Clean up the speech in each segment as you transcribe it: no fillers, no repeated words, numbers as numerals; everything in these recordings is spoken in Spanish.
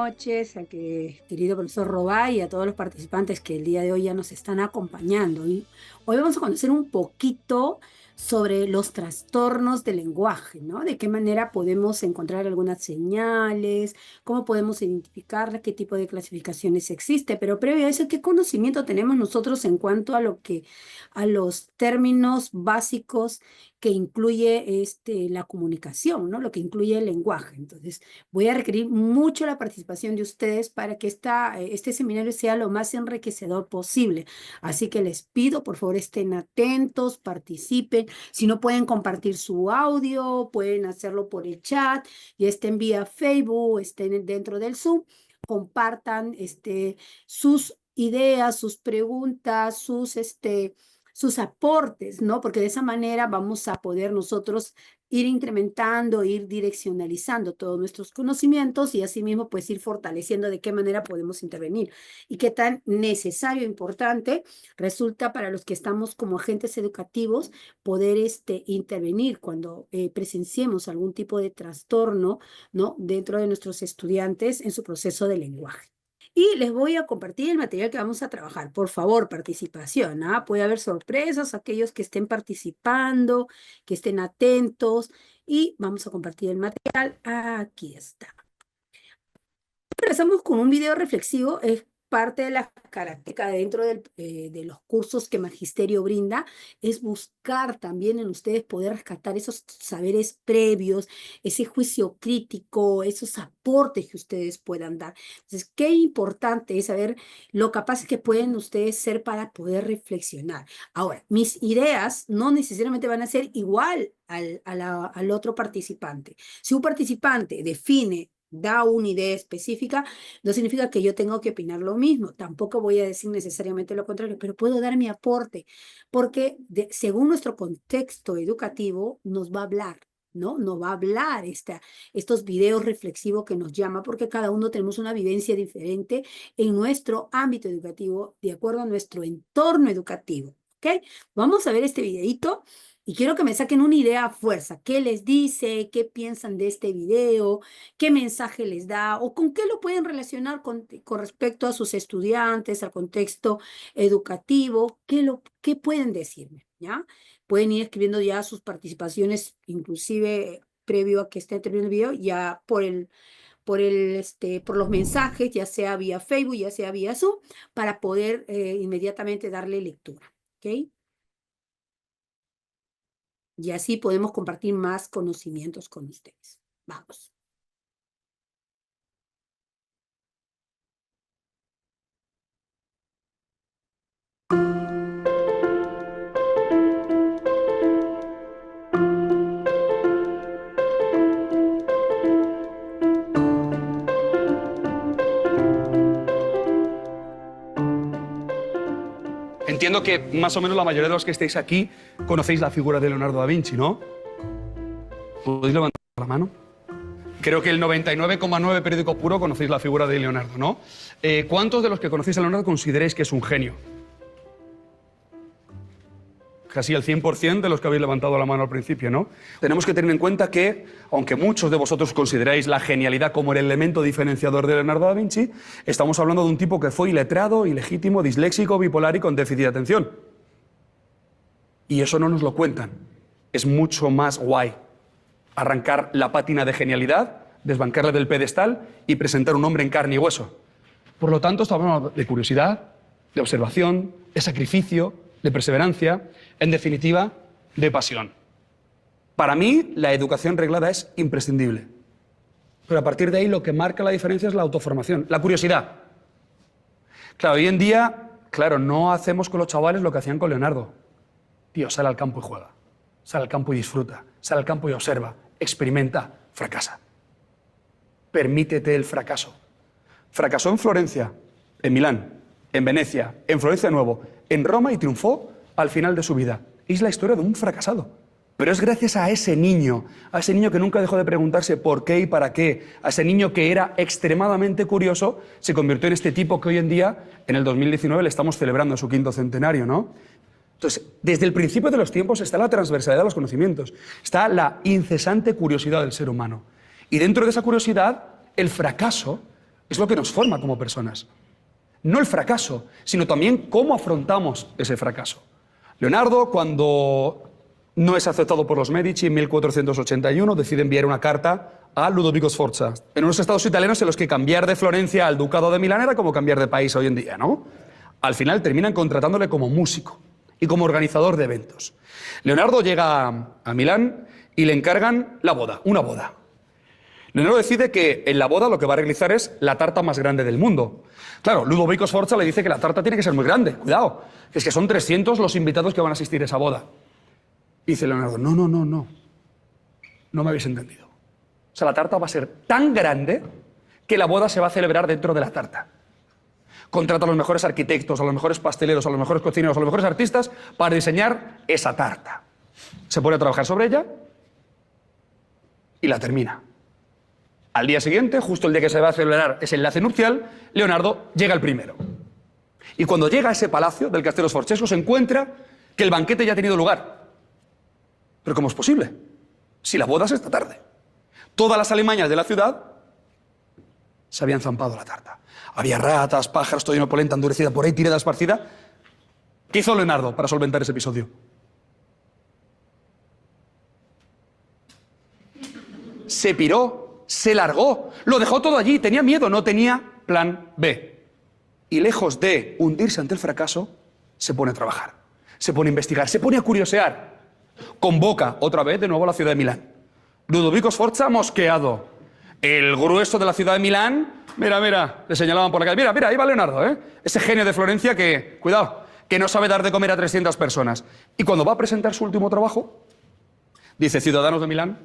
noches al querido profesor Robay y a todos los participantes que el día de hoy ya nos están acompañando. Y hoy vamos a conocer un poquito sobre los trastornos del lenguaje, ¿no? De qué manera podemos encontrar algunas señales, cómo podemos identificarlas, qué tipo de clasificaciones existe. Pero previo a eso, ¿qué conocimiento tenemos nosotros en cuanto a a los términos básicos que incluye la comunicación, ¿no? Lo que incluye el lenguaje. Entonces, voy a requerir mucho la participación de ustedes para que este seminario sea lo más enriquecedor posible. Así que les pido, por favor, estén atentos, participen. Si no pueden compartir su audio, pueden hacerlo por el chat, y estén vía Facebook, estén dentro del Zoom, compartan sus ideas, sus preguntas, sus aportes, ¿no? Porque de esa manera vamos a poder nosotros ir incrementando, ir direccionalizando todos nuestros conocimientos y asimismo pues ir fortaleciendo de qué manera podemos intervenir y qué tan necesario e importante resulta para los que estamos como agentes educativos poder intervenir cuando presenciemos algún tipo de trastorno, ¿no? Dentro de nuestros estudiantes en su proceso de lenguaje. Y les voy a compartir el material que vamos a trabajar. Por favor, participación, ¿ah? Puede haber sorpresas, aquellos que estén participando, que estén atentos. Y vamos a compartir el material. Aquí está. Empezamos con un video reflexivo. Es parte de la característica dentro de los cursos que Magisterio brinda, es buscar también en ustedes poder rescatar esos saberes previos, ese juicio crítico, esos aportes que ustedes puedan dar. Entonces, qué importante es saber lo capaces que pueden ustedes ser para poder reflexionar. Ahora, mis ideas no necesariamente van a ser igual al otro participante. Si un participante da una idea específica, no significa que yo tenga que opinar lo mismo. Tampoco voy a decir necesariamente lo contrario, pero puedo dar mi aporte, porque según nuestro contexto educativo nos va a hablar, ¿no? Nos va a hablar estos videos reflexivos que nos llama, porque cada uno tenemos una vivencia diferente en nuestro ámbito educativo, de acuerdo a nuestro entorno educativo, ¿ok? Vamos a ver este videito. Y quiero que me saquen una idea a fuerza. ¿Qué les dice? ¿Qué piensan de este video? ¿Qué mensaje les da? ¿O con qué lo pueden relacionar con respecto a sus estudiantes, al contexto educativo? ¿Qué pueden decirme? ¿Ya? Pueden ir escribiendo ya sus participaciones, inclusive previo a que esté terminando el video, ya por los mensajes, ya sea vía Facebook, ya sea vía Zoom, para poder inmediatamente darle lectura. ¿Ok? Y así podemos compartir más conocimientos con ustedes. Vamos. Entiendo que más o menos la mayoría de los que estáis aquí conocéis la figura de Leonardo da Vinci, ¿no? ¿Podéis levantar la mano? Creo que el 99,9 periódico puro conocéis la figura de Leonardo, ¿no? ¿Cuántos de los que conocéis a Leonardo consideráis que es un genio? Casi el 100% de los que habéis levantado la mano al principio, ¿no? Tenemos que tener en cuenta que, aunque muchos de vosotros consideráis la genialidad como el elemento diferenciador de Leonardo da Vinci, estamos hablando de un tipo que fue iletrado, ilegítimo, disléxico, bipolar y con déficit de atención. Y eso no nos lo cuentan. Es mucho más guay arrancar la pátina de genialidad, desbancarla del pedestal y presentar un hombre en carne y hueso. Por lo tanto, estamos hablando de curiosidad, de observación, de sacrificio, de perseverancia, en definitiva, de pasión. Para mí, la educación reglada es imprescindible. Pero a partir de ahí, lo que marca la diferencia es la autoformación, la curiosidad. Claro, hoy en día, no hacemos con los chavales lo que hacían con Leonardo. Tío, sale al campo y juega. Sale al campo y disfruta. Sale al campo y observa. Experimenta. Fracasa. Permítete el fracaso. Fracasó en Florencia, en Milán, en Venecia, en Florencia de nuevo, en Roma y triunfó al final de su vida. Es la historia de un fracasado. Pero es gracias a ese niño que nunca dejó de preguntarse por qué y para qué, a ese niño que era extremadamente curioso, se convirtió en este tipo que hoy en día, en el 2019, le estamos celebrando su 5º centenario, ¿no? Entonces, desde el principio de los tiempos está la transversalidad de los conocimientos, está la incesante curiosidad del ser humano. Y dentro de esa curiosidad, el fracaso es lo que nos forma como personas. No el fracaso, sino también cómo afrontamos ese fracaso. Leonardo, cuando no es aceptado por los Medici en 1481, decide enviar una carta a Ludovico Sforza, en unos estados italianos en los que cambiar de Florencia al Ducado de Milán era como cambiar de país hoy en día, ¿no? Al final terminan contratándole como músico y como organizador de eventos. Leonardo llega a Milán y le encargan la boda, una boda. Leonardo decide que en la boda lo que va a realizar es la tarta más grande del mundo. Claro, Ludovico Sforza le dice que la tarta tiene que ser muy grande. Cuidado, que es que son 300 los invitados que van a asistir a esa boda. Y dice Leonardo, no, no, no, no. No me habéis entendido. O sea, la tarta va a ser tan grande que la boda se va a celebrar dentro de la tarta. Contrata a los mejores arquitectos, a los mejores pasteleros, a los mejores cocineros, a los mejores artistas para diseñar esa tarta. Se pone a trabajar sobre ella y la termina. Al día siguiente, justo el día que se va a celebrar ese enlace nupcial, Leonardo llega el primero. Y cuando llega a ese palacio del Castello Sforzesco se encuentra que el banquete ya ha tenido lugar. ¿Pero cómo es posible? Si la boda es esta tarde. Todas las alimañas de la ciudad se habían zampado la tarta. Había ratas, pájaros, todo lleno de polenta endurecida por ahí, tirada, esparcida. ¿Qué hizo Leonardo para solventar ese episodio? Se piró, se largó, lo dejó todo allí, tenía miedo, no tenía plan B. Y lejos de hundirse ante el fracaso, se pone a trabajar, se pone a investigar, se pone a curiosear. Convoca otra vez de nuevo a la ciudad de Milán. Ludovico Sforza mosqueado. El grueso de la ciudad de Milán, mira, mira, le señalaban por la calle, mira, mira, ahí va Leonardo, ¿eh? Ese genio de Florencia que, cuidado, que no sabe dar de comer a 300 personas. Y cuando va a presentar su último trabajo, dice, ciudadanos de Milán,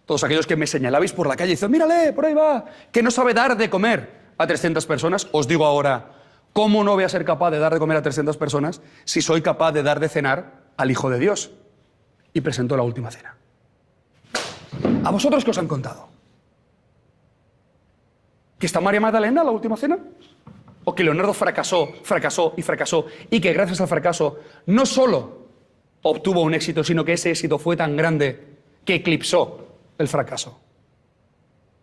todos aquellos que me señalabais por la calle, dicen, mírale, por ahí va, que no sabe dar de comer a 300 personas, os digo ahora, ¿cómo no voy a ser capaz de dar de comer a 300 personas si soy capaz de dar de cenar al Hijo de Dios? Y presentó la última cena. ¿A vosotros qué os han contado? ¿Que está María Magdalena la última cena? ¿O que Leonardo fracasó, fracasó y fracasó y que gracias al fracaso no solo obtuvo un éxito, sino que ese éxito fue tan grande que eclipsó el fracaso?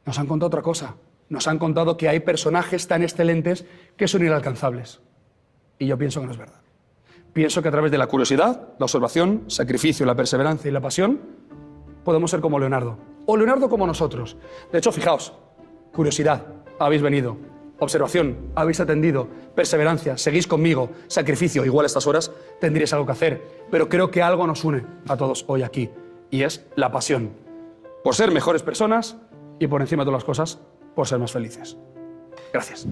Nos han contado otra cosa. Nos han contado que hay personajes tan excelentes que son inalcanzables. Y yo pienso que no es verdad. Pienso que a través de la curiosidad, la observación, sacrificio, la perseverancia y la pasión, podemos ser como Leonardo. O Leonardo como nosotros. De hecho, fijaos, curiosidad, habéis venido. Observación, habéis atendido. Perseverancia, seguís conmigo. Sacrificio, igual a estas horas tendréis algo que hacer. Pero creo que algo nos une a todos hoy aquí. Y es la pasión. Por ser mejores personas y por encima de todas las cosas, por ser más felices. Gracias.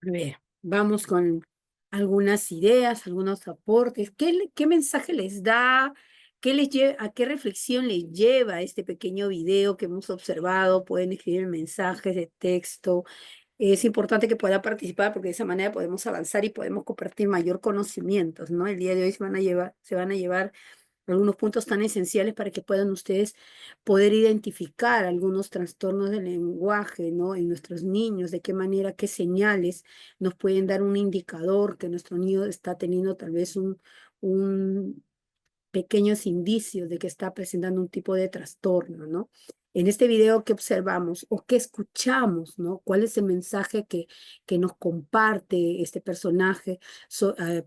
A ver, vamos con algunas ideas, algunos aportes. ¿Qué mensaje les da? ¿A qué reflexión les lleva este pequeño video que hemos observado? Pueden escribir mensajes de texto. Es importante que pueda participar porque de esa manera podemos avanzar y podemos compartir mayor conocimientos, ¿no? El día de hoy se van a llevar algunos puntos tan esenciales para que puedan ustedes poder identificar algunos trastornos del lenguaje, ¿no? En nuestros niños, de qué manera, qué señales nos pueden dar un indicador que nuestro niño está teniendo tal vez un pequeños indicios de que está presentando un tipo de trastorno, ¿no? En este video, ¿qué observamos o qué escuchamos, ¿no? ¿Cuál es el mensaje que nos comparte este personaje?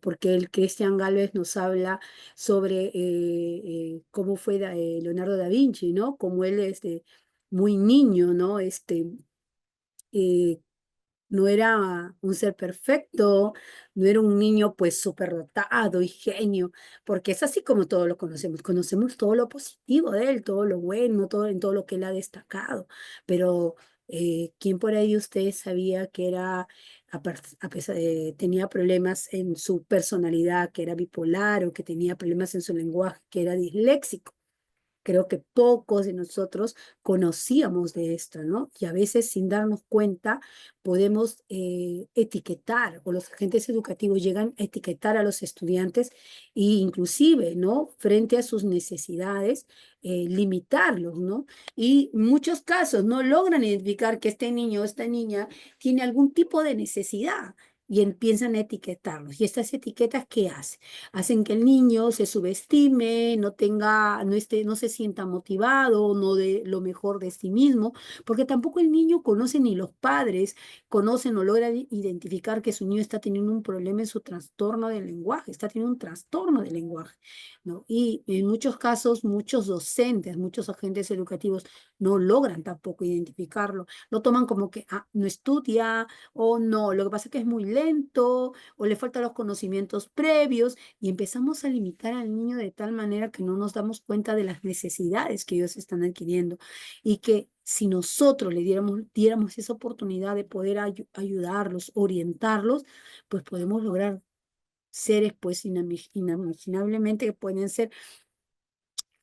Porque el Christian Gálvez nos habla sobre cómo fue Leonardo da Vinci, ¿no? Como él es muy niño, ¿no? Eh, no era un ser perfecto, no era un niño pues superdotado y genio, porque es así como todos lo conocemos. Conocemos todo lo positivo de él, todo lo bueno, en todo lo que él ha destacado, pero ¿quién por ahí de ustedes sabía que era, a pesar tenía problemas en su personalidad, que era bipolar o que tenía problemas en su lenguaje, que era disléxico? Creo que pocos de nosotros conocíamos de esto, ¿no? Y a veces sin darnos cuenta podemos etiquetar, o los agentes educativos llegan a etiquetar a los estudiantes e inclusive, ¿no? Frente a sus necesidades, limitarlos, ¿no? Y en muchos casos no logran identificar que este niño o esta niña tiene algún tipo de necesidad. y empiezan a etiquetarlos. ¿Y estas etiquetas qué hacen? Hacen que el niño se subestime, no tenga, no esté, no se sienta motivado, no de lo mejor de sí mismo, porque tampoco el niño conoce ni los padres conocen o logran identificar que su niño está teniendo un problema en su trastorno del lenguaje, está teniendo un trastorno del lenguaje, ¿no? Y en muchos casos, muchos docentes, muchos agentes educativos no logran tampoco identificarlo, lo toman como que no estudia o no, lo que pasa es que es muy lento o le faltan los conocimientos previos y empezamos a limitar al niño de tal manera que no nos damos cuenta de las necesidades que ellos están adquiriendo y que si nosotros le diéramos esa oportunidad de poder ayudarlos, orientarlos, pues podemos lograr seres pues inimaginablemente que pueden ser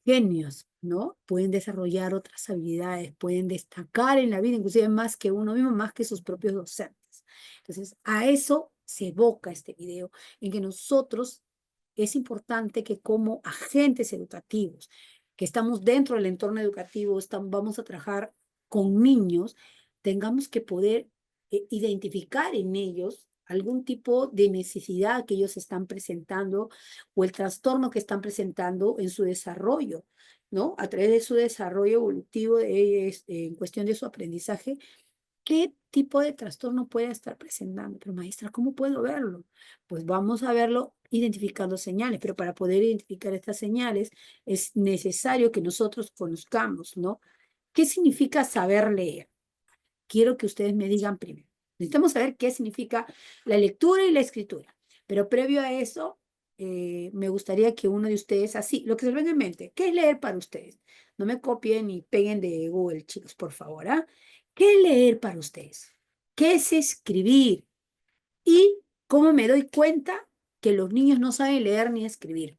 genios, ¿no? Pueden desarrollar otras habilidades, pueden destacar en la vida, inclusive más que uno mismo, más que sus propios docentes. Entonces, a eso se evoca este video, en que nosotros es importante que como agentes educativos, que estamos dentro del entorno educativo, vamos a trabajar con niños, tengamos que poder identificar en ellos algún tipo de necesidad que ellos están presentando o el trastorno que están presentando en su desarrollo, ¿no? A través de su desarrollo evolutivo en cuestión de su aprendizaje, ¿qué tipo de trastorno puede estar presentando? Pero maestra, ¿cómo puedo verlo? Pues vamos a verlo identificando señales, pero para poder identificar estas señales es necesario que nosotros conozcamos, ¿no? ¿Qué significa saber leer? Quiero que ustedes me digan primero. Necesitamos saber qué significa la lectura y la escritura. Pero previo a eso, me gustaría que uno de ustedes, así, lo que se les venga en mente, ¿qué es leer para ustedes? No me copien ni peguen de Google, chicos, por favor, ¿ah? ¿Qué es leer para ustedes? ¿Qué es escribir? ¿Y cómo me doy cuenta que los niños no saben leer ni escribir?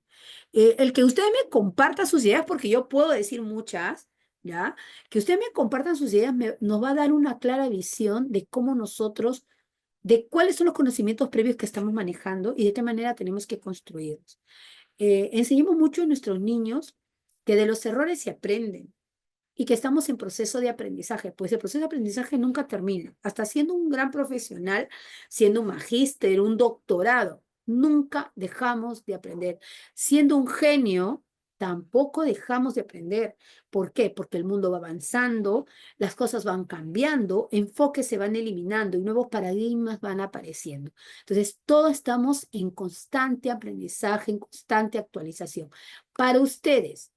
El que ustedes me compartan sus ideas, porque yo puedo decir muchas, ¿ya? Que ustedes me compartan sus ideas nos va a dar una clara visión de cómo nosotros, de cuáles son los conocimientos previos que estamos manejando y de qué manera tenemos que construirlos. Enseñamos mucho a nuestros niños que de los errores se aprenden y que estamos en proceso de aprendizaje, pues el proceso de aprendizaje nunca termina. Hasta siendo un gran profesional, siendo un magíster, un doctorado, nunca dejamos de aprender. Siendo un genio, tampoco dejamos de aprender. ¿Por qué? Porque el mundo va avanzando, las cosas van cambiando, enfoques se van eliminando y nuevos paradigmas van apareciendo. Entonces, todos estamos en constante aprendizaje, en constante actualización. Para ustedes,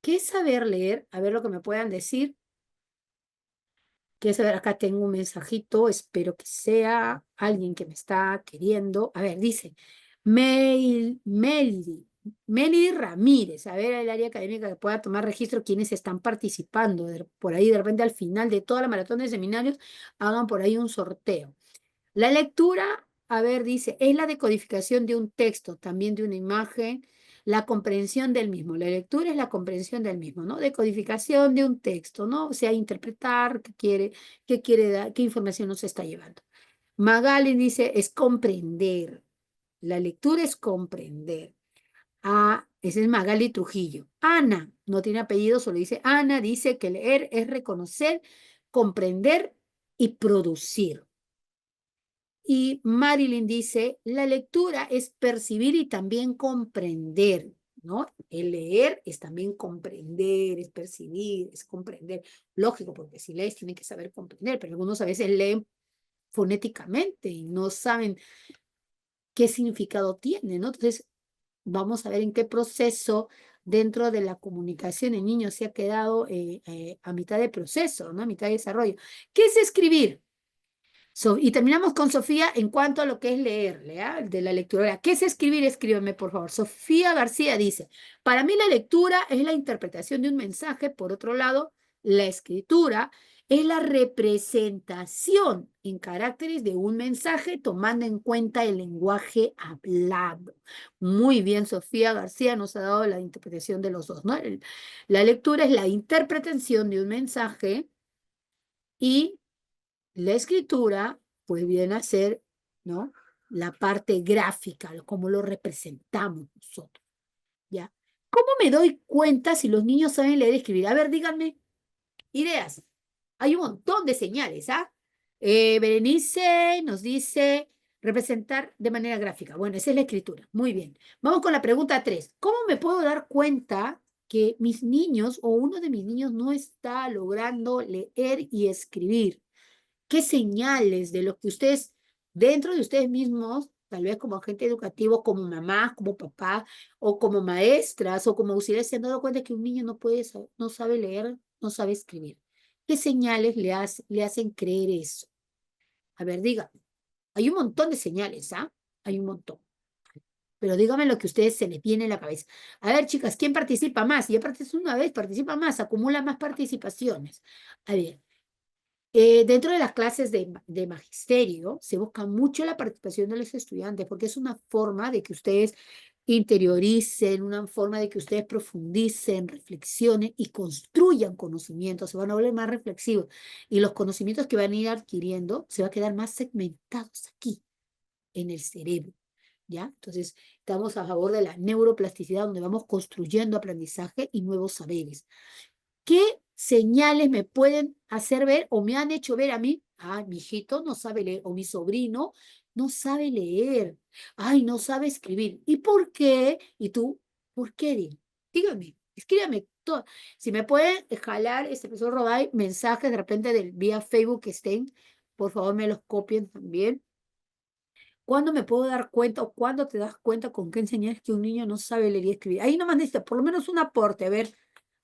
¿qué es saber leer? A ver lo que me puedan decir. ¿Qué es saber? Acá tengo un mensajito, espero que sea alguien que me está queriendo. A ver, dice Melody Ramírez. A ver, el área académica que pueda tomar registro quienes están participando. Por ahí, de repente, al final de toda la maratón de seminarios, hagan por ahí un sorteo. La lectura, a ver, dice, es la decodificación de un texto, también de una imagen, la comprensión del mismo. La lectura es la comprensión del mismo, ¿no? Decodificación de un texto, ¿no? O sea, interpretar qué quiere dar, qué información nos está llevando. Magali dice, es comprender. La lectura es comprender. Ah, ese es Magali Trujillo. Ana, no tiene apellido, solo dice Ana, dice que leer es reconocer, comprender y producir. Y Marilyn dice, la lectura es percibir y también comprender, ¿no? El leer es también comprender, es percibir, es comprender. Lógico, porque si lees tienen que saber comprender, pero algunos a veces leen fonéticamente y no saben qué significado tiene, ¿no? Entonces, vamos a ver en qué proceso dentro de la comunicación el niño se ha quedado a mitad de proceso, ¿no? A mitad de desarrollo. ¿Qué es escribir? Y terminamos con Sofía en cuanto a lo que es leer, ¿lea? De la lectura. ¿Qué es escribir? Escríbeme, por favor. Sofía García dice, para mí la lectura es la interpretación de un mensaje, por otro lado, la escritura es la representación en caracteres de un mensaje tomando en cuenta el lenguaje hablado. Muy bien, Sofía García nos ha dado la interpretación de los dos, ¿no? La lectura es la interpretación de un mensaje y la escritura, pues viene a ser, ¿no? La parte gráfica, cómo lo representamos nosotros, ¿ya? ¿Cómo me doy cuenta si los niños saben leer y escribir? A ver, díganme, ideas. Hay un montón de señales, ¿ah? Berenice nos dice, Representar de manera gráfica. Bueno, esa es la escritura. Muy bien. Vamos con la pregunta 3. ¿Cómo me puedo dar cuenta que mis niños o uno de mis niños no está logrando leer y escribir? ¿Qué señales de lo que ustedes, dentro de ustedes mismos, tal vez como agente educativo, como mamás, como papá, o como maestras, o como auxiliares, se han dado cuenta que un niño no puede, no sabe leer, no sabe escribir? ¿Qué señales le hacen creer eso? A ver, dígame. Hay un montón de señales, ¿ah? Hay un montón. Pero dígame lo que a ustedes se les viene en la cabeza. A ver, chicas, ¿quién participa más? Si ya participa una vez, participa más, acumula más participaciones. A ver, dentro de las clases de magisterio se busca mucho la participación de los estudiantes porque es una forma de que ustedes interioricen, una forma de que ustedes profundicen, reflexionen y construyan conocimientos, se van a volver más reflexivos y los conocimientos que van a ir adquiriendo se van a quedar más segmentados aquí en el cerebro. ¿Ya? Entonces, estamos a favor de la neuroplasticidad, donde vamos construyendo aprendizaje y nuevos saberes. ¿Qué señales me pueden hacer ver o me han hecho ver a mí? Ah, mi hijito no sabe leer, o mi sobrino no sabe leer. Ay, no sabe escribir. ¿Y por qué? ¿Y tú? ¿Por qué? Dígame, escríbame. Si me pueden jalar, profesor Roday, mensajes de repente del vía Facebook que estén, por favor me los copien también. ¿Cuándo me puedo dar cuenta o cuándo te das cuenta con qué enseñar que un niño no sabe leer y escribir? Ahí nomás necesita por lo menos un aporte. A ver,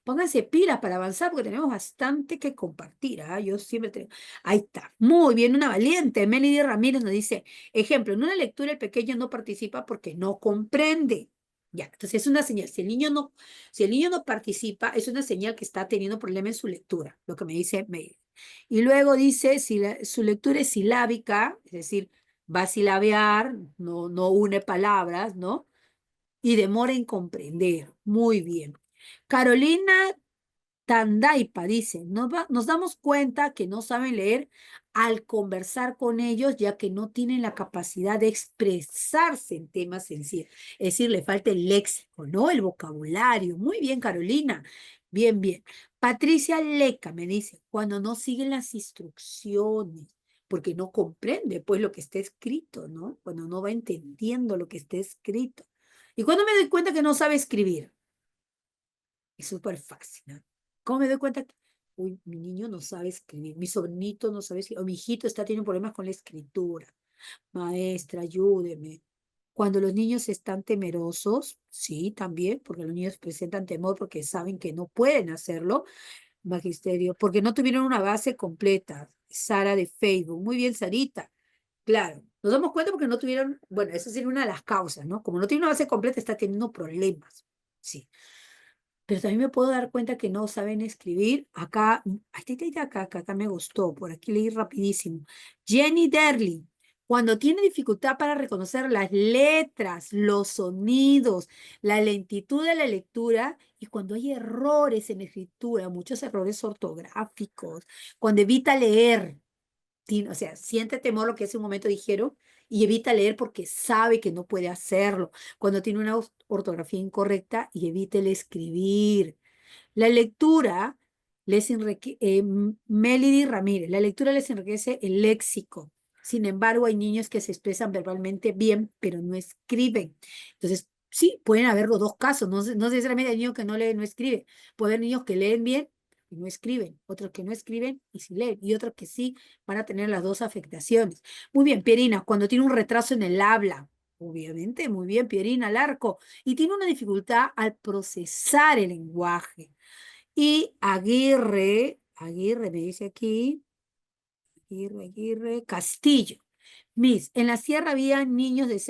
pónganse pilas para avanzar porque tenemos bastante que compartir. ¿Ah? Yo siempre tengo. Ahí está. Muy bien, una valiente. Melody Ramírez nos dice, ejemplo, en una lectura el pequeño no participa porque no comprende. Ya, entonces es una señal. Si el niño no participa, es una señal que está teniendo problema en su lectura, lo que me dice Melody. Y luego dice, si su lectura es silábica, es decir, va a silabear, no une palabras, ¿no? Y demora en comprender. Muy bien. Carolina Tandaipa dice, nos damos cuenta que no saben leer al conversar con ellos, ya que no tienen la capacidad de expresarse en temas sencillos. Es decir, le falta el léxico, ¿no? El vocabulario. Muy bien, Carolina. Bien, bien. Patricia Leca me dice, cuando no siguen las instrucciones, porque no comprende pues lo que está escrito, ¿no? Cuando no va entendiendo lo que está escrito. ¿Y cuando me doy cuenta que no sabe escribir? Es súper fácil, ¿no? ¿Cómo me doy cuenta que, uy, mi niño no sabe escribir, mi sobrinito no sabe escribir, o mi hijito está teniendo problemas con la escritura? Maestra, ayúdeme. Cuando los niños están temerosos, sí, también, porque los niños presentan temor porque saben que no pueden hacerlo, magisterio, porque no tuvieron una base completa. Sara de Facebook. Muy bien, Sarita. Claro, nos damos cuenta porque no tuvieron, bueno, esa sería una de las causas, ¿no? Como no tiene una base completa, está teniendo problemas. Sí. Pero también me puedo dar cuenta que no saben escribir. Acá, acá me gustó, por aquí leí rapidísimo. Jenny Derling, cuando tiene dificultad para reconocer las letras, los sonidos, la lentitud de la lectura y cuando hay errores en la escritura, muchos errores ortográficos, cuando evita leer, o sea, siente temor lo que hace un momento dijeron y evita leer porque sabe que no puede hacerlo. Cuando tiene una ortografía incorrecta y evita el escribir. La lectura Melody Ramírez, la lectura les enriquece el léxico. Sin embargo, hay niños que se expresan verbalmente bien, pero no escriben. Entonces, sí, pueden haber los dos casos. No necesariamente hay niños que no leen, no escriben. Puede haber niños que leen bien y no escriben, otros que no escriben y sí leen, y otros que sí van a tener las dos afectaciones. Muy bien, Pierina, cuando tiene un retraso en el habla, obviamente, muy bien, Pierina, al arco, y tiene una dificultad al procesar el lenguaje. Y Aguirre me dice aquí, Aguirre, Castillo. Miss, en la sierra había niños de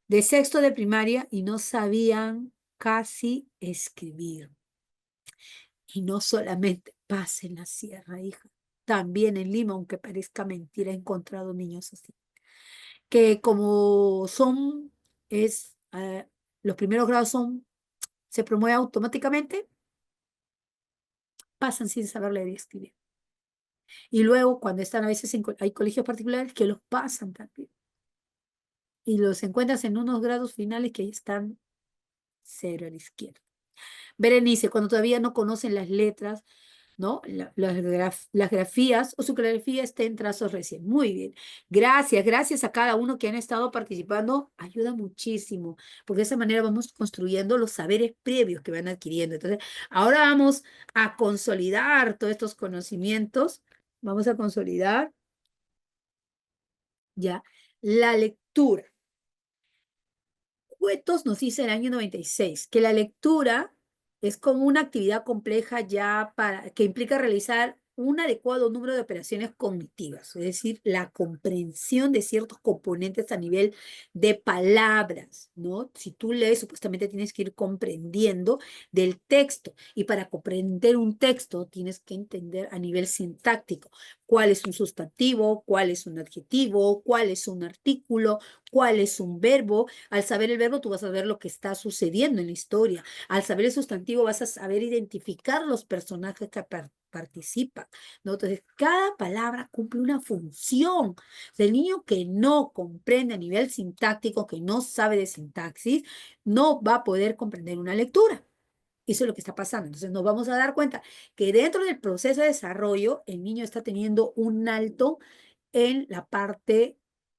de sexto de primaria y no sabían casi escribir. Y no solamente pasa en la sierra, hija. También en Lima, aunque parezca mentira, he encontrado niños así. Que como son, los primeros grados se promueve automáticamente, pasan sin saber leer y escribir. Y luego, cuando están a veces hay colegios particulares que los pasan también. Y los encuentras en unos grados finales que ahí están cero a la izquierda. Berenice, cuando todavía no conocen las letras, ¿no? Las grafías o su caligrafía esté en trazos recién. Muy bien. Gracias, gracias a cada uno que han estado participando. Ayuda muchísimo, porque de esa manera vamos construyendo los saberes previos que van adquiriendo. Entonces, ahora vamos a consolidar todos estos conocimientos. Vamos a consolidar ya la lectura. Cuetos nos dice en el año 96 que la lectura es como una actividad compleja ya que implica realizar un adecuado número de operaciones cognitivas, es decir, la comprensión de ciertos componentes a nivel de palabras, ¿no? Si tú lees, supuestamente tienes que ir comprendiendo del texto, y para comprender un texto tienes que entender a nivel sintáctico cuál es un sustantivo, cuál es un adjetivo, cuál es un artículo, cuál es un verbo. Al saber el verbo, tú vas a ver lo que está sucediendo en la historia. Al saber el sustantivo, vas a saber identificar los personajes que participan, ¿no? Entonces, cada palabra cumple una función. O sea, el niño que no comprende a nivel sintáctico, que no sabe de sintaxis, no va a poder comprender una lectura. Eso es lo que está pasando. Entonces, nos vamos a dar cuenta que dentro del proceso de desarrollo, el niño está teniendo un alto en la parte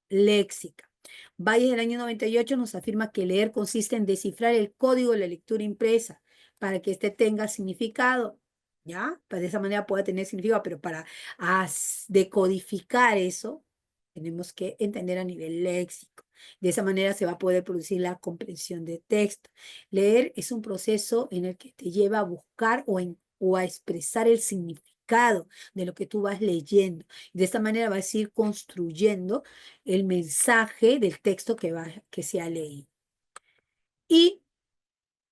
léxica. Valle del año 98 nos afirma que leer consiste en descifrar el código de la lectura impresa para que éste tenga significado, ¿ya? Para de esa manera pueda tener significado, pero para decodificar eso, tenemos que entender a nivel léxico. De esa manera se va a poder producir la comprensión de texto. Leer es un proceso en el que te lleva a buscar o a expresar el significado de lo que tú vas leyendo. De esta manera vas a ir construyendo el mensaje del texto que se ha leído. Y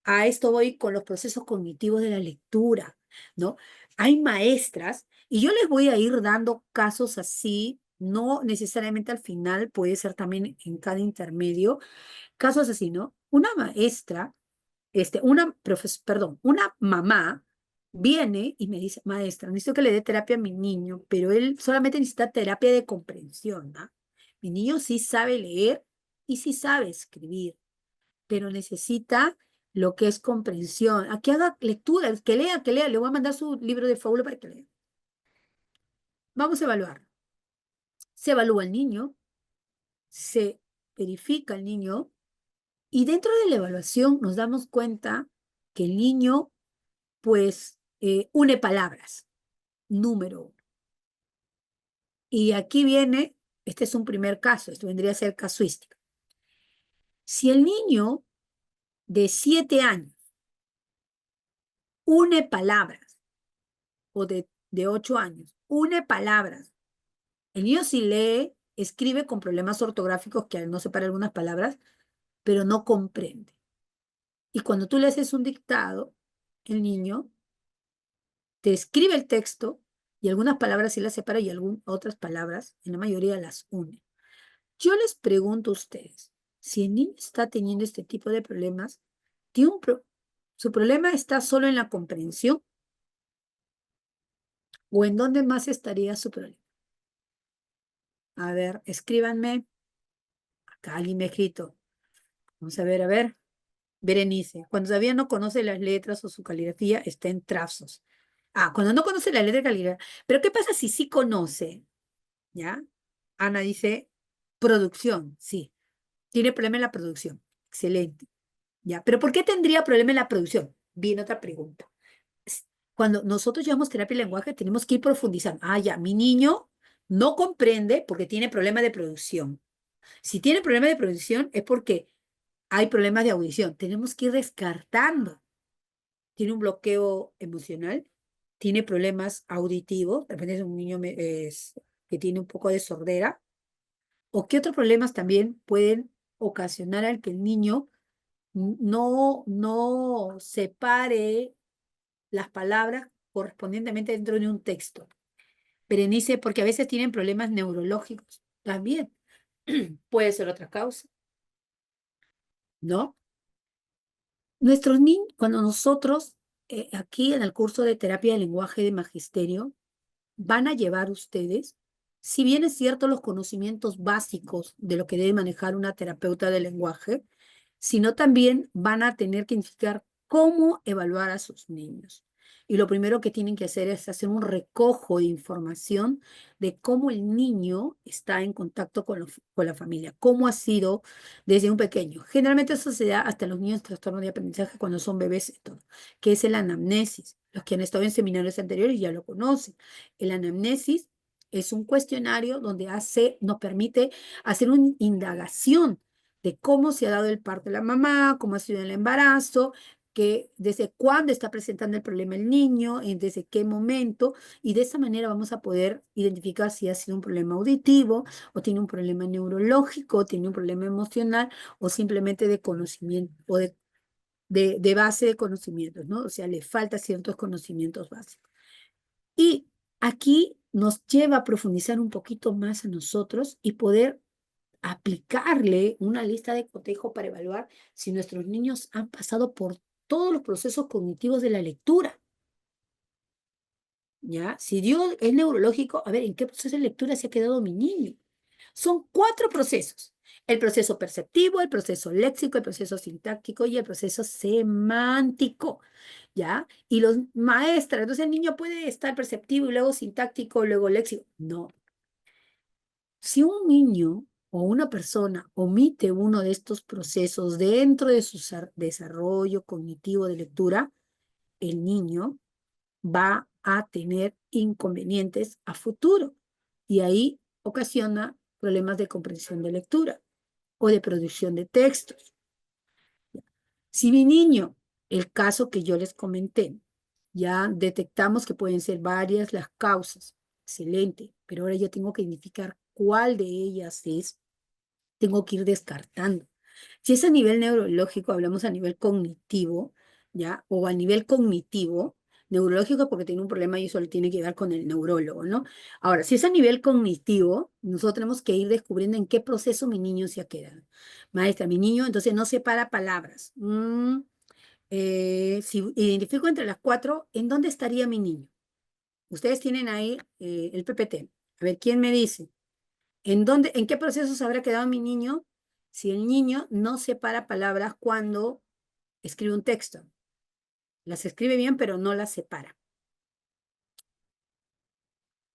a esto voy con los procesos cognitivos de la lectura, ¿no? Hay maestras, y yo les voy a ir dando casos así, no necesariamente al final, puede ser también en cada intermedio, casos así, ¿no? Una maestra, una mamá viene y me dice, maestra, necesito que le dé terapia a mi niño, pero él solamente necesita terapia de comprensión, ¿no? Mi niño sí sabe leer y sí sabe escribir, pero necesita lo que es comprensión. A que haga lectura, que lea. Le voy a mandar su libro de fábula para que lea. Vamos a evaluar. Se evalúa el niño, se verifica el niño, y dentro de la evaluación nos damos cuenta que el niño, pues, une palabras, número uno. Y aquí viene, este es un primer caso, esto vendría a ser casuística. Si el niño de 7 años une palabras, o de 8 años, une palabras, el niño sí lee, escribe con problemas ortográficos que no separa algunas palabras, pero no comprende. Y cuando tú le haces un dictado, el niño te escribe el texto y algunas palabras sí las separa y otras palabras, en la mayoría las une. Yo les pregunto a ustedes, si el niño está teniendo este tipo de problemas, ¿su problema está solo en la comprensión o en dónde más estaría su problema? A ver, escríbanme. Acá alguien me ha escrito. Vamos a ver, a ver. Berenice, cuando todavía no conoce las letras o su caligrafía, está en trazos. Ah, cuando no conoce la letra y caligrafía. Pero ¿qué pasa si sí conoce? ¿Ya? Ana dice, producción, sí. Tiene problema en la producción. Excelente. ¿Ya? Pero ¿por qué tendría problema en la producción? Viene otra pregunta. Cuando nosotros llevamos terapia de lenguaje, tenemos que ir profundizando. Ah, ya, mi niño no comprende porque tiene problema de producción. Si tiene problema de producción es porque hay problemas de audición. Tenemos que ir descartando. Tiene un bloqueo emocional, tiene problemas auditivos, depende de un niño que tiene un poco de sordera, o qué otros problemas también pueden ocasionar al que el niño no separe las palabras correspondientemente dentro de un texto. Berenice, porque a veces tienen problemas neurológicos también. Puede ser otra causa, ¿no? Nuestros niños, cuando nosotros, aquí en el curso de terapia de lenguaje de magisterio, van a llevar ustedes, si bien es cierto los conocimientos básicos de lo que debe manejar una terapeuta de lenguaje, sino también van a tener que identificar cómo evaluar a sus niños. Y lo primero que tienen que hacer es hacer un recojo de información de cómo el niño está en contacto con la familia, cómo ha sido desde un pequeño. Generalmente eso se da hasta los niños trastornos de aprendizaje cuando son bebés y todo, que es el anamnesis. Los que han estado en seminarios anteriores ya lo conocen. El anamnesis es un cuestionario donde nos permite hacer una indagación de cómo se ha dado el parto de la mamá, cómo ha sido el embarazo, que desde cuándo está presentando el problema el niño, desde qué momento, y de esa manera vamos a poder identificar si ha sido un problema auditivo, o tiene un problema neurológico, o tiene un problema emocional, o simplemente de conocimiento, o de base de conocimientos, ¿no? O sea, le falta ciertos conocimientos básicos. Y aquí nos lleva a profundizar un poquito más a nosotros y poder aplicarle una lista de cotejo para evaluar si nuestros niños han pasado por todos los procesos cognitivos de la lectura. ¿Ya? Si Dios es neurológico, a ver, ¿en qué proceso de lectura se ha quedado mi niño? Son 4 procesos. El proceso perceptivo, el proceso léxico, el proceso sintáctico y el proceso semántico, ¿ya? Y los maestras, entonces el niño puede estar perceptivo y luego sintáctico, luego léxico. No. Si un niño o una persona omite uno de estos procesos dentro de su desarrollo cognitivo de lectura, el niño va a tener inconvenientes a futuro y ahí ocasiona problemas de comprensión de lectura o de producción de textos. Si mi niño, el caso que yo les comenté, ya detectamos que pueden ser varias las causas, excelente, pero ahora yo tengo que identificar cuál de ellas es, tengo que ir descartando. Si es a nivel neurológico, hablamos a nivel cognitivo, ¿ya? O a nivel cognitivo, neurológico porque tiene un problema y eso le tiene que ver con el neurólogo, ¿no? Ahora, si es a nivel cognitivo, nosotros tenemos que ir descubriendo en qué proceso mi niño se ha quedado. Maestra, mi niño entonces no separa palabras. Si identifico entre las 4, ¿en dónde estaría mi niño? Ustedes tienen ahí el PPT. A ver, ¿quién me dice? ¿En qué proceso se habrá quedado mi niño si el niño no separa palabras cuando escribe un texto? Las escribe bien, pero no las separa.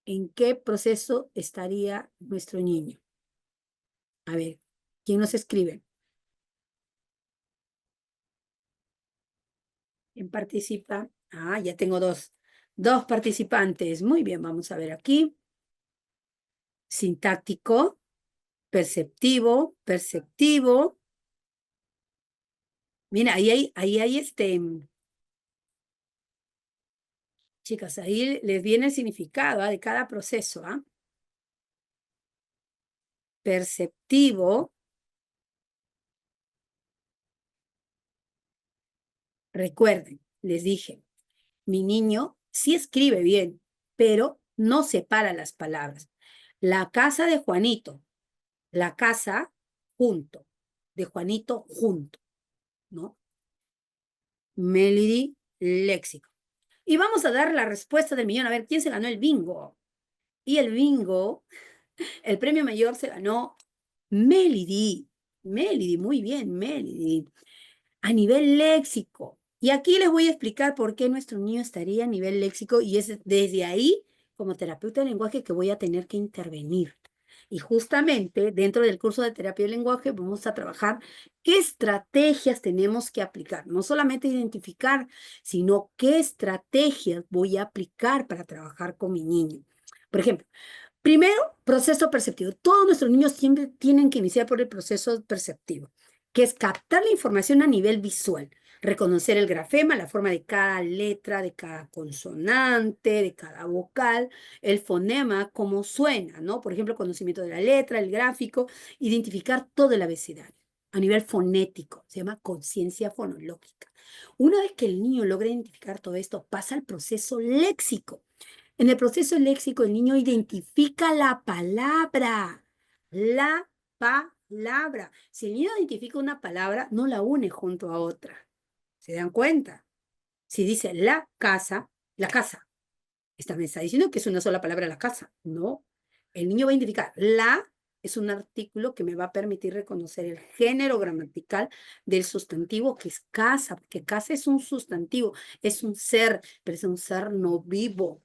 ¿En qué proceso estaría nuestro niño? A ver, ¿quién nos escribe? ¿Quién participa? Ah, ya tengo dos participantes. Muy bien, vamos a ver aquí. Sintáctico, perceptivo. Mira, ahí hay chicas, ahí les viene el significado de cada proceso, ¿ah? Perceptivo, recuerden, les dije, mi niño sí escribe bien, pero no separa las palabras. La casa de Juanito, la casa junto, de Juanito junto, ¿no? Melody, léxico. Y vamos a dar la respuesta del millón, a ver quién se ganó el bingo. Y el bingo, el premio mayor se ganó Melody. Melody, muy bien, Melody. A nivel léxico. Y aquí les voy a explicar por qué nuestro niño estaría a nivel léxico y es desde ahí, como terapeuta de lenguaje, que voy a tener que intervenir. Y justamente dentro del curso de terapia del lenguaje vamos a trabajar qué estrategias tenemos que aplicar. No solamente identificar, sino qué estrategias voy a aplicar para trabajar con mi niño. Por ejemplo, primero, proceso perceptivo. Todos nuestros niños siempre tienen que iniciar por el proceso perceptivo, que es captar la información a nivel visual, reconocer el grafema, la forma de cada letra, de cada consonante, de cada vocal, el fonema, cómo suena, ¿no? Por ejemplo, conocimiento de la letra, el gráfico, identificar todo el abecedario. A nivel fonético, se llama conciencia fonológica. Una vez que el niño logra identificar todo esto, pasa al proceso léxico. En el proceso léxico, el niño identifica la palabra. La palabra. Si el niño identifica una palabra, no la une junto a otra. ¿Se dan cuenta? Si dice la casa. Esta me está diciendo que es una sola palabra la casa. No. El niño va a identificar la Es un artículo que me va a permitir reconocer el género gramatical del sustantivo que es casa, porque casa es un sustantivo, es un ser, pero es un ser no vivo.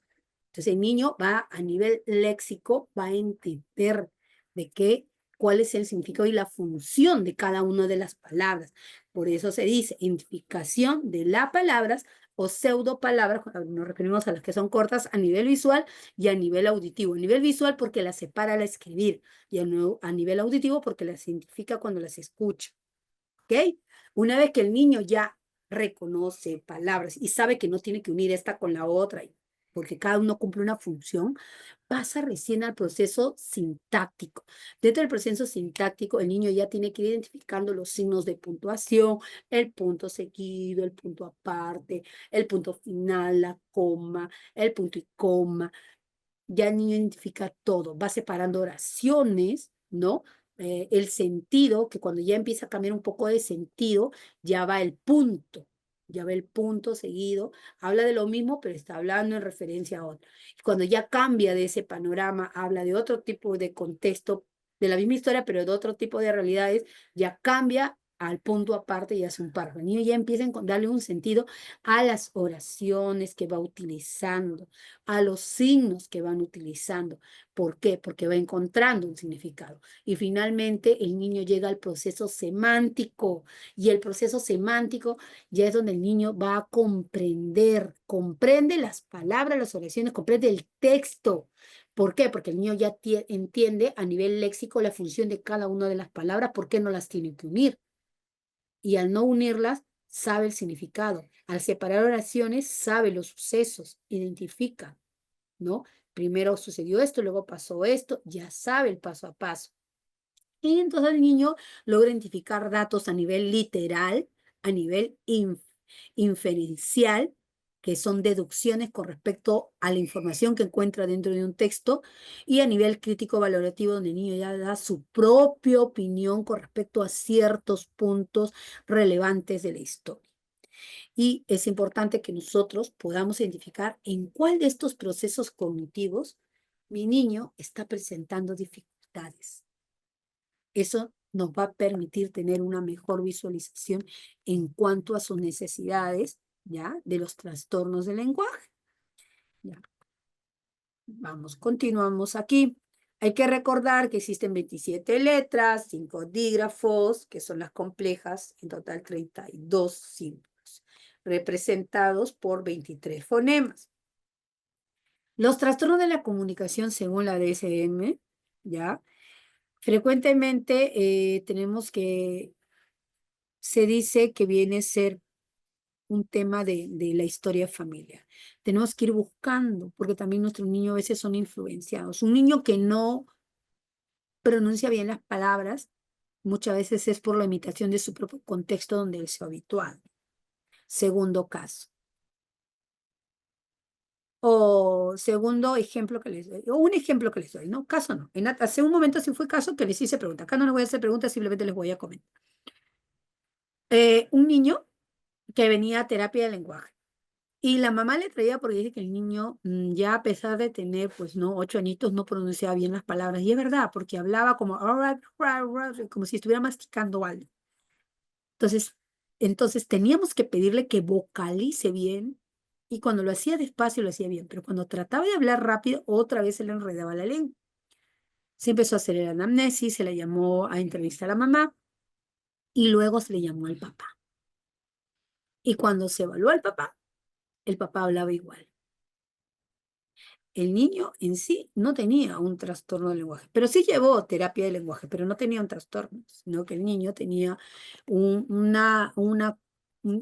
Entonces el niño va a nivel léxico, va a entender de qué, cuál es el significado y la función de cada una de las palabras. Por eso se dice identificación de las palabras o pseudopalabras, nos referimos a las que son cortas a nivel visual y a nivel auditivo. A nivel visual porque las separa al escribir y a nivel auditivo porque las identifica cuando las escucha. ¿Ok? Una vez que el niño ya reconoce palabras y sabe que no tiene que unir esta con la otra, porque cada uno cumple una función, pasa recién al proceso sintáctico. Dentro del proceso sintáctico, el niño ya tiene que ir identificando los signos de puntuación, el punto seguido, el punto aparte, el punto final, la coma, el punto y coma. Ya el niño identifica todo, va separando oraciones, ¿no? El sentido, que cuando ya empieza a cambiar un poco de sentido, ya va el punto seguido, habla de lo mismo, pero está hablando en referencia a otro. Y cuando ya cambia de ese panorama, habla de otro tipo de contexto, de la misma historia, pero de otro tipo de realidades, ya cambia al punto aparte y hace un párrafo. El niño ya empieza a darle un sentido a las oraciones que va utilizando, a los signos que van utilizando. ¿Por qué? Porque va encontrando un significado. Y finalmente el niño llega al proceso semántico y el proceso semántico ya es donde el niño va a comprender, comprende las palabras, las oraciones, comprende el texto. ¿Por qué? Porque el niño ya entiende a nivel léxico la función de cada una de las palabras, por qué no las tiene que unir. Y al no unirlas, sabe el significado. Al separar oraciones, sabe los sucesos, identifica, ¿no? Primero sucedió esto, luego pasó esto, ya sabe el paso a paso. Y entonces el niño logra identificar datos a nivel literal, a nivel inferencial, que son deducciones con respecto a la información que encuentra dentro de un texto, y a nivel crítico valorativo, donde el niño ya da su propia opinión con respecto a ciertos puntos relevantes de la historia. Y es importante que nosotros podamos identificar en cuál de estos procesos cognitivos mi niño está presentando dificultades. Eso nos va a permitir tener una mejor visualización en cuanto a sus necesidades, ¿ya? De los trastornos del lenguaje. ¿Ya? Vamos, continuamos aquí. Hay que recordar que existen 27 letras, 5 dígrafos, que son las complejas, en total 32 símbolos, representados por 23 fonemas. Los trastornos de la comunicación, según la DSM, ¿ya? Frecuentemente tenemos que, se dice que viene a ser un tema de la historia familiar. Tenemos que ir buscando, porque también nuestros niños a veces son influenciados. Un niño que no pronuncia bien las palabras, muchas veces es por la imitación de su propio contexto donde él se ha habituado. Segundo caso. O segundo ejemplo que les doy, o un ejemplo que les doy, ¿no? Caso no. Hace un momento sí fue caso que les hice preguntas. Acá no les voy a hacer preguntas, simplemente les voy a comentar. Un niño que venía a terapia de lenguaje. Y la mamá le traía porque dice que el niño, ya a pesar de tener, pues, no, 8 añitos, no pronunciaba bien las palabras. Y es verdad, porque hablaba como si estuviera masticando algo. Entonces teníamos que pedirle que vocalice bien. Y cuando lo hacía despacio, lo hacía bien. Pero cuando trataba de hablar rápido, otra vez se le enredaba la lengua. Se empezó a hacer el anamnesis, se le llamó a entrevistar a la mamá y luego se le llamó al papá. Y cuando se evaluó al papá, el papá hablaba igual. El niño en sí no tenía un trastorno del lenguaje, pero sí llevó terapia de lenguaje, pero no tenía un trastorno, sino que el niño tenía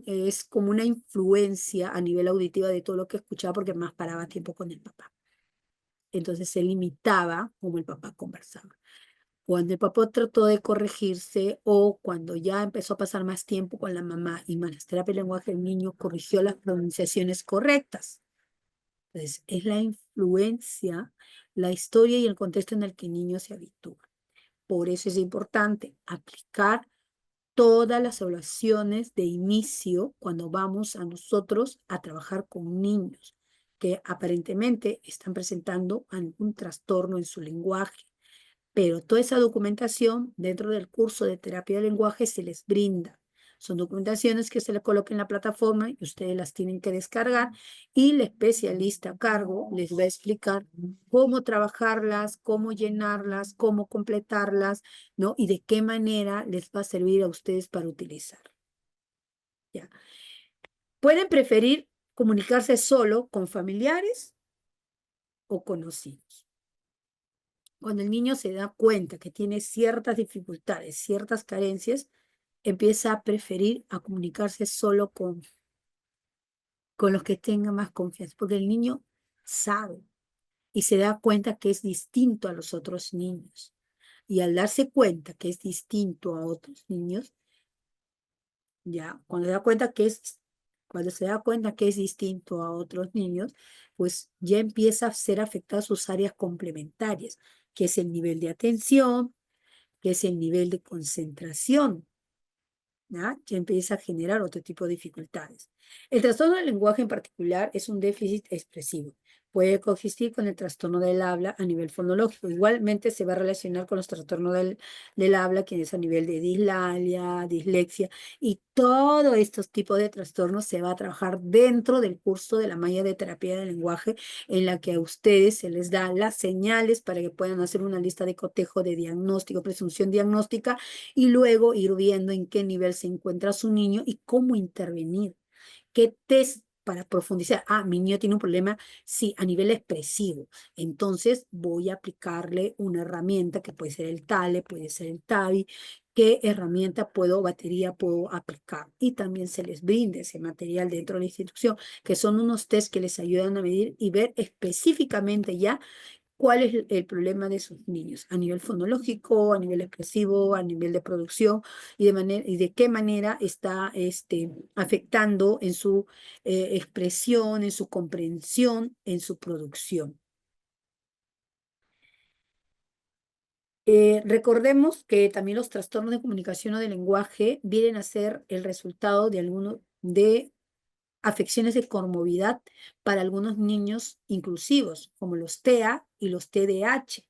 es como una influencia a nivel auditivo de todo lo que escuchaba porque más paraba tiempo con el papá. Entonces se limitaba como el papá conversaba. Cuando el papá trató de corregirse o cuando ya empezó a pasar más tiempo con la mamá y más terapia de lenguaje, el niño corrigió las pronunciaciones correctas. Entonces, es la influencia, la historia y el contexto en el que el niño se habitúa. Por eso es importante aplicar todas las evaluaciones de inicio cuando vamos a nosotros a trabajar con niños que aparentemente están presentando algún trastorno en su lenguaje, Pero toda esa documentación dentro del curso de terapia de lenguaje se les brinda. Son documentaciones que se les coloca en la plataforma y ustedes las tienen que descargar y el especialista a cargo les va a explicar cómo trabajarlas, cómo llenarlas, cómo completarlas, ¿no? Y de qué manera les va a servir a ustedes para utilizar. ¿Ya? Pueden preferir comunicarse solo con familiares o conocidos. Cuando el niño se da cuenta que tiene ciertas dificultades, ciertas carencias, empieza a preferir a comunicarse solo con los que tengan más confianza, porque el niño sabe y se da cuenta que es distinto a los otros niños. Y al darse cuenta que es distinto a otros niños, ya, cuando se da cuenta que es distinto a otros niños, pues ya empieza a ser afectadas sus áreas complementarias, que es el nivel de atención, que es el nivel de concentración, ¿ya? Ya empieza a generar otro tipo de dificultades. El trastorno del lenguaje en particular es un déficit expresivo. Puede coexistir con el trastorno del habla a nivel fonológico. Igualmente se va a relacionar con los trastornos del habla, que es a nivel de dislalia, dislexia, y todos estos tipos de trastornos se va a trabajar dentro del curso de la malla de terapia del lenguaje, en la que a ustedes se les da las señales para que puedan hacer una lista de cotejo de diagnóstico, presunción diagnóstica, y luego ir viendo en qué nivel se encuentra su niño y cómo intervenir. ¿Qué test para profundizar? Ah, mi niño tiene un problema, sí, a nivel expresivo. Entonces voy a aplicarle una herramienta que puede ser el TALE, puede ser el TABI. ¿Qué herramienta batería puedo aplicar? Y también se les brinde ese material dentro de la institución, que son unos test que les ayudan a medir y ver específicamente ya cuál es el problema de sus niños a nivel fonológico, a nivel expresivo, a nivel de producción y de qué manera está afectando en su expresión, en su comprensión, en su producción. Recordemos que también los trastornos de comunicación o de lenguaje vienen a ser el resultado de algunos de afecciones de conmovilidad para algunos niños inclusivos, como los TEA y los TDAH.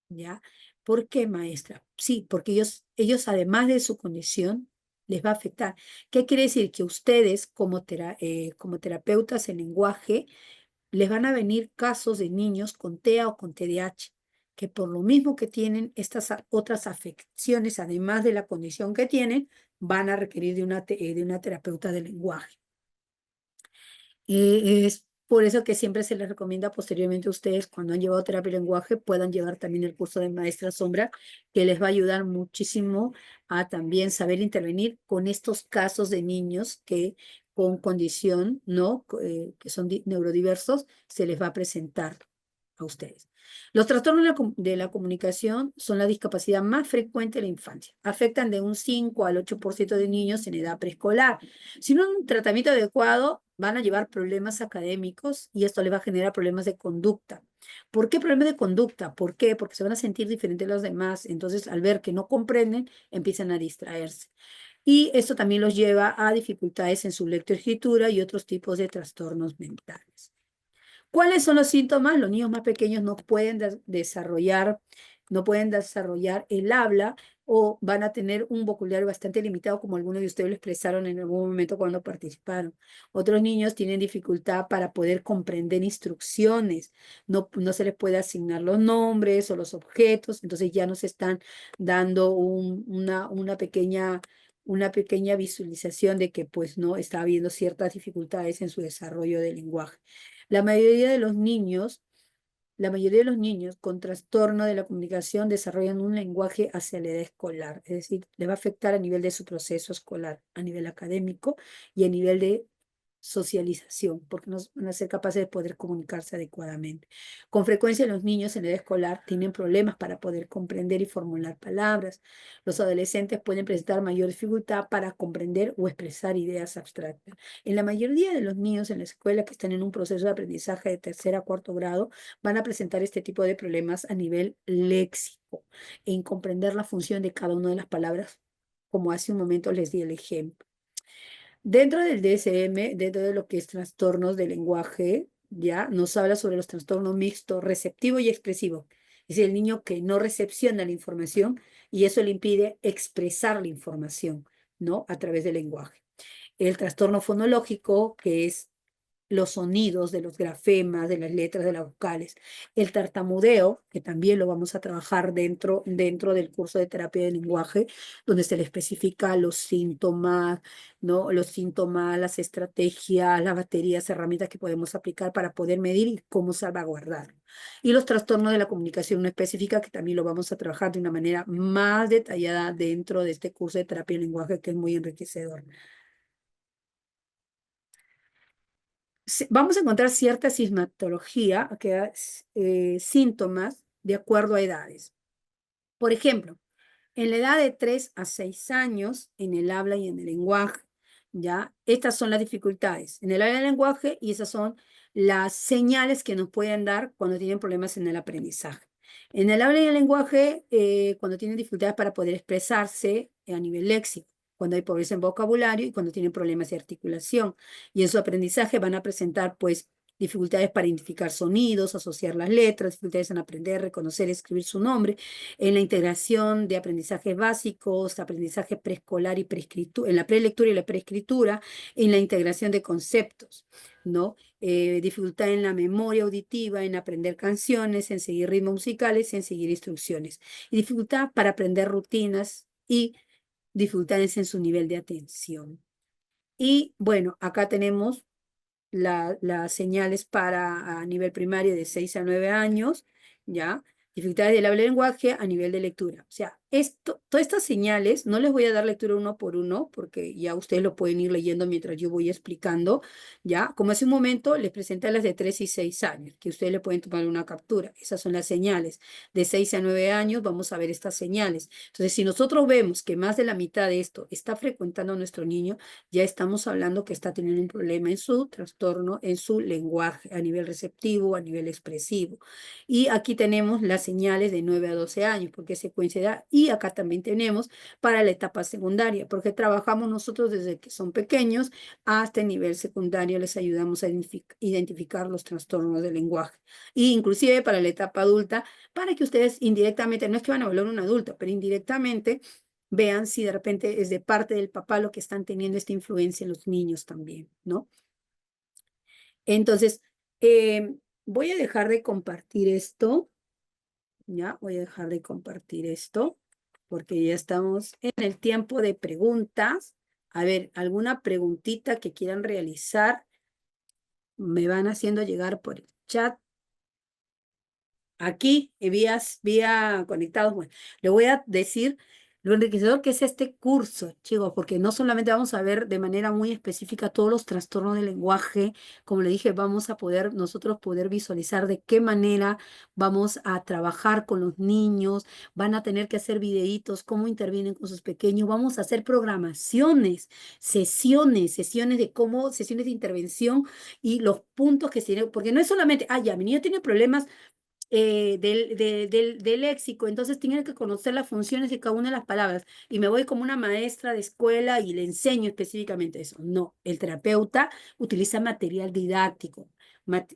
¿Ya? ¿Por qué, maestra? Sí, porque ellos además de su condición, les va a afectar. ¿Qué quiere decir? Que ustedes como terapeutas en lenguaje, les van a venir casos de niños con TEA o con TDAH, que por lo mismo que tienen estas otras afecciones, además de la condición que tienen, van a requerir de una terapeuta de lenguaje. Es por eso que siempre se les recomienda posteriormente a ustedes, cuando han llevado terapia de lenguaje, puedan llevar también el curso de maestra sombra, que les va a ayudar muchísimo a también saber intervenir con estos casos de niños que con condición, ¿no? Que son neurodiversos, se les va a presentar a ustedes. Los trastornos de la comunicación son la discapacidad más frecuente de la infancia. Afectan de un 5 al 8% de niños en edad preescolar. Sin un tratamiento adecuado, van a llevar problemas académicos y esto les va a generar problemas de conducta. ¿Por qué problemas de conducta? ¿Por qué? Porque se van a sentir diferentes de los demás. Entonces, al ver que no comprenden, empiezan a distraerse. Y esto también los lleva a dificultades en su lectoescritura y otros tipos de trastornos mentales. ¿Cuáles son los síntomas? Los niños más pequeños no pueden desarrollar el habla o van a tener un vocabulario bastante limitado, como algunos de ustedes lo expresaron en algún momento cuando participaron. Otros niños tienen dificultad para poder comprender instrucciones, no se les puede asignar los nombres o los objetos, entonces ya nos están dando una pequeña visualización de que pues no está habiendo ciertas dificultades en su desarrollo del lenguaje. La mayoría de los niños, la mayoría de los niños con trastorno de la comunicación desarrollan un lenguaje hacia la edad escolar, es decir, le va a afectar a nivel de su proceso escolar, a nivel académico y a nivel de socialización, porque no van a ser capaces de poder comunicarse adecuadamente. Con frecuencia los niños en edad escolar tienen problemas para poder comprender y formular palabras. Los adolescentes pueden presentar mayor dificultad para comprender o expresar ideas abstractas. En la mayoría de los niños en la escuela que están en un proceso de aprendizaje de tercer a cuarto grado van a presentar este tipo de problemas a nivel léxico, en comprender la función de cada una de las palabras, como hace un momento les di el ejemplo. Dentro del DSM, dentro de lo que es trastornos de lenguaje, ya nos habla sobre los trastornos mixtos, receptivo y expresivo. Es decir, el niño que no recepciona la información y eso le impide expresar la información, ¿no? A través del lenguaje. El trastorno fonológico, que es los sonidos de los grafemas, de las letras, de las vocales. El tartamudeo, que también lo vamos a trabajar dentro del curso de terapia de lenguaje, donde se le especifica los síntomas, ¿no? Los síntomas, las estrategias, las baterías, herramientas que podemos aplicar para poder medir y cómo salvaguardar. Y los trastornos de la comunicación no específica, que también lo vamos a trabajar de una manera más detallada dentro de este curso de terapia de lenguaje, que es muy enriquecedor. Vamos a encontrar cierta sintomatología, que es, síntomas de acuerdo a edades. Por ejemplo, en la edad de 3 a 6 años, en el habla y en el lenguaje, ¿ya? Estas son las dificultades en el habla y el lenguaje y esas son las señales que nos pueden dar cuando tienen problemas en el aprendizaje. En el habla y el lenguaje, cuando tienen dificultades para poder expresarse a nivel léxico, cuando hay pobreza en vocabulario y cuando tienen problemas de articulación. Y en su aprendizaje van a presentar, pues, dificultades para identificar sonidos, asociar las letras, dificultades en aprender, reconocer, escribir su nombre, en la integración de aprendizajes básicos, aprendizaje preescolar y preescritura, en la prelectura y la preescritura, en la integración de conceptos, ¿no? Dificultad en la memoria auditiva, en aprender canciones, en seguir ritmos musicales, en seguir instrucciones. Y dificultad para aprender rutinas y dificultades en su nivel de atención. Y bueno, acá tenemos las señales para a nivel primario de 6 a 9 años, ¿ya? Dificultades del habla y lenguaje a nivel de lectura. O sea, todas estas señales, no les voy a dar lectura uno por uno, porque ya ustedes lo pueden ir leyendo mientras yo voy explicando, ¿ya? Como hace un momento, les presenté las de 3 y 6 años, que ustedes le pueden tomar una captura. Esas son las señales. De 6 a 9 años vamos a ver estas señales. Entonces, si nosotros vemos que más de la mitad de esto está frecuentando a nuestro niño, ya estamos hablando que está teniendo un problema en su trastorno, en su lenguaje, a nivel receptivo, a nivel expresivo. Y aquí tenemos las señales de 9 a 12 años, porque es secuencia de edad. Y acá también tenemos para la etapa secundaria, porque trabajamos nosotros desde que son pequeños hasta el nivel secundario, les ayudamos a identificar los trastornos del lenguaje. E inclusive para la etapa adulta, para que ustedes indirectamente, no es que van a hablar un adulto, pero indirectamente vean si de repente es de parte del papá lo que están teniendo esta influencia en los niños también, ¿no? Entonces, voy a dejar de compartir esto, ¿ya? Voy a dejar de compartir esto, porque ya estamos en el tiempo de preguntas. A ver, alguna preguntita que quieran realizar, me van haciendo llegar por el chat. Aquí, vía conectados, bueno, le voy a decir lo enriquecedor que es este curso, chicos, porque no solamente vamos a ver de manera muy específica todos los trastornos del lenguaje, como le dije, vamos a poder nosotros poder visualizar de qué manera vamos a trabajar con los niños, van a tener que hacer videitos, cómo intervienen con sus pequeños, vamos a hacer programaciones, sesiones de cómo, sesiones de intervención y los puntos que se tienen, porque no es solamente, ya, mi niño tiene problemas del léxico, entonces tienen que conocer las funciones de cada una de las palabras y me voy como una maestra de escuela y le enseño específicamente eso. No, el terapeuta utiliza material didáctico,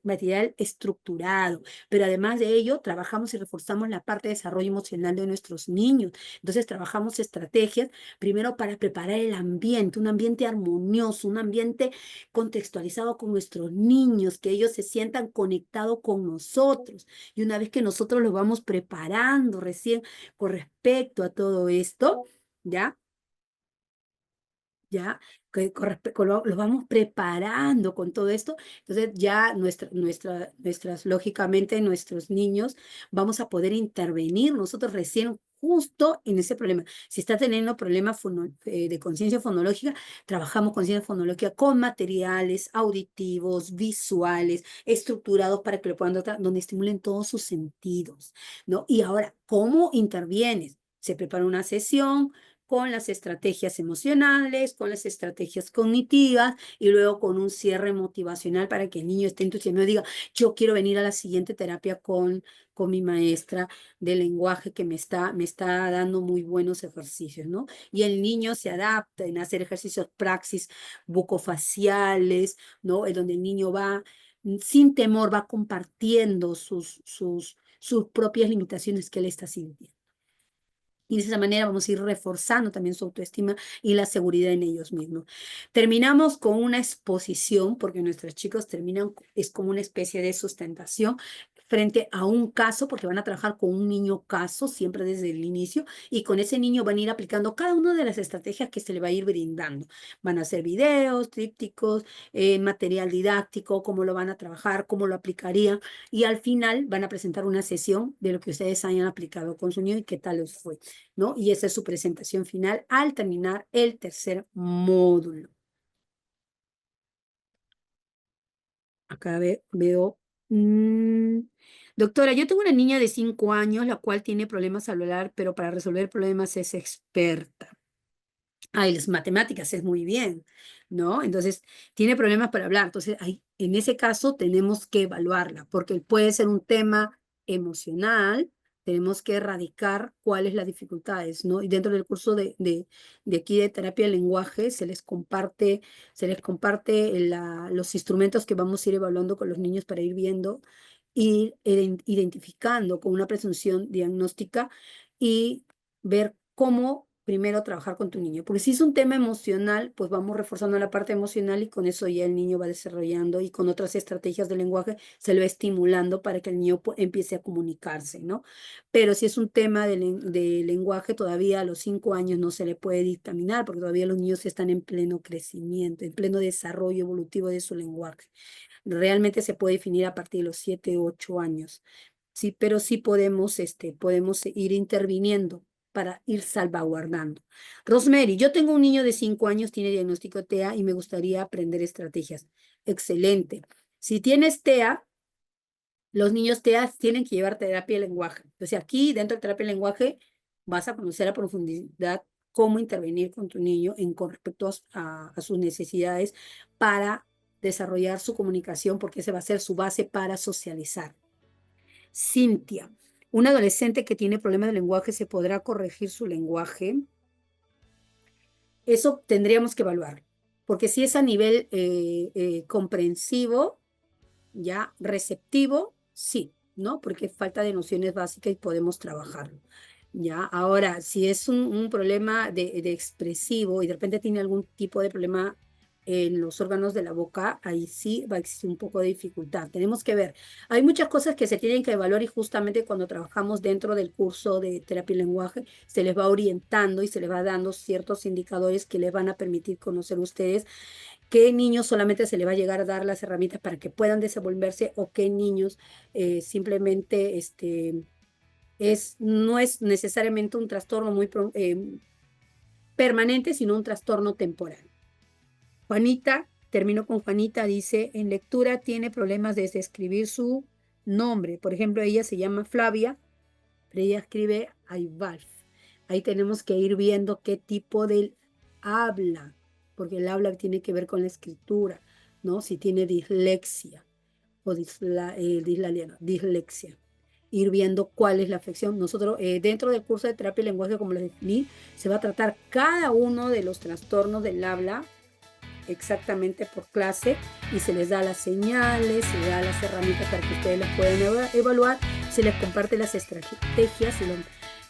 material estructurado, pero además de ello trabajamos y reforzamos la parte de desarrollo emocional de nuestros niños. Entonces trabajamos estrategias primero para preparar el ambiente, un ambiente armonioso, un ambiente contextualizado con nuestros niños, que ellos se sientan conectados con nosotros. Y una vez que nosotros los vamos preparando recién con respecto a todo esto, ¿ya? ¿Ya? Los vamos preparando con todo esto, entonces ya lógicamente, nuestros niños vamos a poder intervenir nosotros recién justo en ese problema. Si está teniendo problemas de conciencia fonológica, trabajamos conciencia fonológica con materiales auditivos, visuales, estructurados para que lo puedan tratar, donde estimulen todos sus sentidos, ¿no? Y ahora, ¿cómo intervienes? Se prepara una sesión con las estrategias emocionales, con las estrategias cognitivas y luego con un cierre motivacional para que el niño esté entusiasmado y diga, yo quiero venir a la siguiente terapia con mi maestra de lenguaje que me está dando muy buenos ejercicios, ¿no? Y el niño se adapta en hacer ejercicios praxis bucofaciales, ¿no? En donde el niño va sin temor, va compartiendo sus sus propias limitaciones que él está sintiendo. Y de esa manera vamos a ir reforzando también su autoestima y la seguridad en ellos mismos. Terminamos con una exposición, porque nuestros chicos terminan, es como una especie de sustentación frente a un caso, porque van a trabajar con un niño caso siempre desde el inicio, y con ese niño van a ir aplicando cada una de las estrategias que se le va a ir brindando. Van a hacer videos, trípticos, material didáctico, cómo lo van a trabajar, cómo lo aplicarían, y al final van a presentar una sesión de lo que ustedes hayan aplicado con su niño y qué tal les fue, ¿no? Y esa es su presentación final al terminar el tercer módulo. Acá veo. Doctora, yo tengo una niña de 5 años, la cual tiene problemas al hablar, pero para resolver problemas es experta. Las matemáticas es muy bien, ¿no? Entonces, tiene problemas para hablar. Entonces, en ese caso tenemos que evaluarla, porque puede ser un tema emocional, tenemos que erradicar cuáles las dificultades, ¿no? Y dentro del curso de aquí de terapia del lenguaje se les comparte los instrumentos que vamos a ir evaluando con los niños para ir viendo y identificando con una presunción diagnóstica y ver cómo primero trabajar con tu niño. Porque si es un tema emocional, pues vamos reforzando la parte emocional y con eso ya el niño va desarrollando y con otras estrategias de lenguaje se lo va estimulando para que el niño empiece a comunicarse, ¿no? Pero si es un tema de lenguaje, todavía a los 5 años no se le puede dictaminar porque todavía los niños están en pleno crecimiento, en pleno desarrollo evolutivo de su lenguaje. Realmente se puede definir a partir de los 7, 8 años. Sí, pero sí podemos ir interviniendo para ir salvaguardando. Rosemary, yo tengo un niño de 5 años, tiene diagnóstico TEA y me gustaría aprender estrategias. Excelente. Si tienes TEA, los niños TEA tienen que llevar terapia de lenguaje. Entonces aquí, dentro de terapia de lenguaje, vas a conocer a profundidad cómo intervenir con tu niño con respecto a sus necesidades para desarrollar su comunicación, porque esa va a ser su base para socializar. Cintia, un adolescente que tiene problemas de lenguaje, ¿se podrá corregir su lenguaje? Eso tendríamos que evaluar, porque si es a nivel comprensivo, ya receptivo, sí, ¿no? Porque falta de nociones básicas y podemos trabajarlo. Ya, ahora, si es un problema de expresivo y de repente tiene algún tipo de problema en los órganos de la boca, ahí sí va a existir un poco de dificultad. Tenemos que ver. Hay muchas cosas que se tienen que evaluar y justamente cuando trabajamos dentro del curso de terapia y lenguaje, se les va orientando y se les va dando ciertos indicadores que les van a permitir conocer ustedes qué niños solamente se les va a llegar a dar las herramientas para que puedan desenvolverse o qué niños simplemente no es necesariamente un trastorno muy permanente, sino un trastorno temporal. Juanita, termino con Juanita, dice, en lectura tiene problemas de escribir su nombre. Por ejemplo, ella se llama Flavia, pero ella escribe Ayvalf. Ahí tenemos que ir viendo qué tipo de habla, porque el habla tiene que ver con la escritura, ¿no? Si tiene dislexia o dislexia. Ir viendo cuál es la afección. Nosotros, dentro del curso de terapia y lenguaje, como les definí, se va a tratar cada uno de los trastornos del habla exactamente por clase y se les da las señales, se les da las herramientas para que ustedes las puedan evaluar, se les comparte las estrategias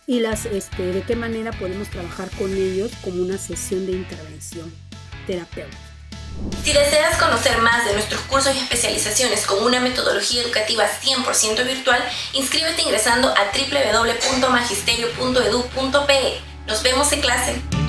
y de qué manera podemos trabajar con ellos como una sesión de intervención terapéutica. Si deseas conocer más de nuestros cursos y especializaciones con una metodología educativa 100% virtual, inscríbete ingresando a www.magisterio.edu.pe. Nos vemos en clase.